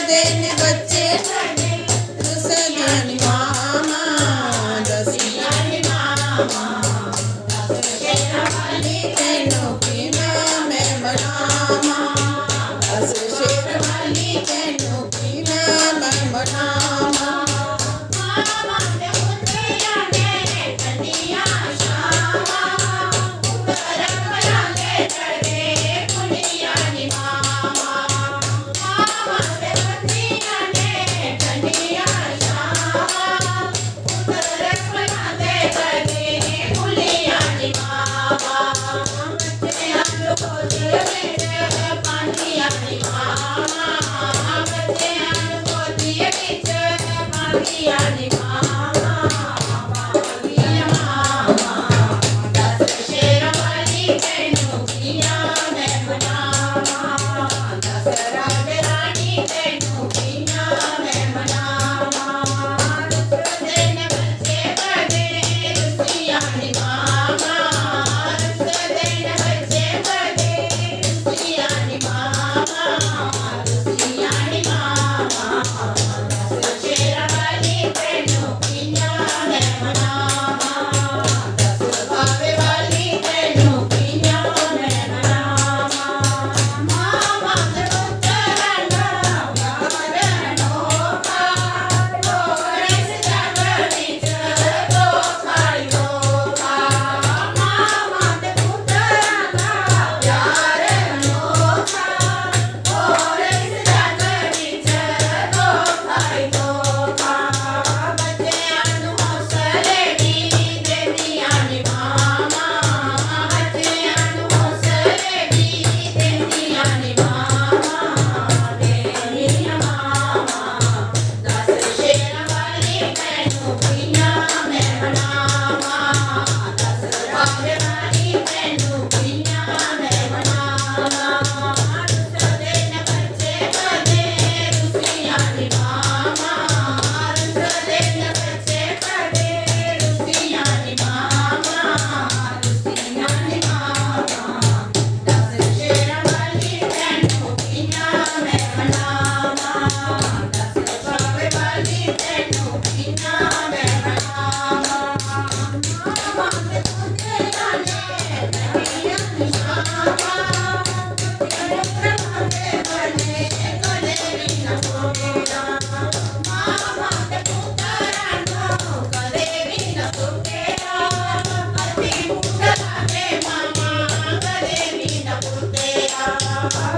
दिन बच्चे रुसदे नी मामा दसिया नी मामा शेरा वाली तेनों किना मैं मनावा शेरा वाली तेनों किना मैं मनावा मामा दे मुंडिया ने कन्या शामा उतर बनाले चढ़े कुलिया नी मामा मामा दे मुंडिया ने कन्या शामा उतर बनाले चढ़े कुलिया नी मामा बच्चे आलू को दिए पानिया नी मामा बच्चे आलू को दिए पानिया नी मामा पानिया मामा दस शेरा वाली तेनों किया मैं मनावा दस राजा रानी तेनों किया मैं मनावा दिन बच्चे बड़े रुसिया नी मामा दिन बच्चे बड़े रुसिया नी मामा रुसिया नी मामा दस शेरा वाली तेनों किया मैं मनावा दस बाबे वाली तेनों किया मैं मनावा मामा दे पुत्तराना गारनो का लोरे से जागरी चलो खायो का मामा दे पुत्तराना गारनो का लोरे से जागरी चलो खायो का बच्चे आनु हौसले दी दे दिया नी मामा बच्चे आनु हौसले दी दे दिया नी मामा दे दिया मामा दस शेरा वाली तेनों किया मैं मनावा दस राजा वाली तेनों किया मैं मनावा रुसदे न बच्चे बड़े रुसिया नी मामा रुसदे न बच्चे बड़े रुसिया नी मामा रुसिया नी मामा दस शेरा वाली तेनों किया मैं मनावा दस बाबे वाली तेनों किया मैं मनावा मामा दे पुत्तरा ने कन्या नी शामा बने बने कले बिना सोकेरा मामा दे पुत्तरा नो कले बिना सोकेरा अति मुंडला के मामा कले बिना पुत्तेरा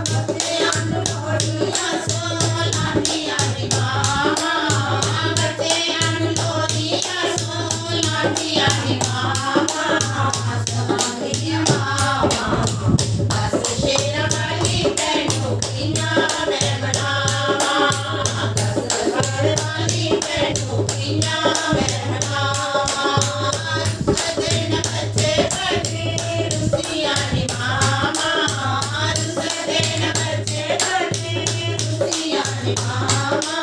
बच्चे आनु लोरिया सोलानिया नी मामा बच्चे आनु लोरिया सोलानिया नी मामा सोलानिया मामा दस शेरा वाली तेनों किया मैं मनावा दस बाबे वाली तेनों किया मैं मनावा रुसदे न बच्चे बड़े रुसिया नी मामा रुसदे न बच्चे बड़े रुसिया नी मामा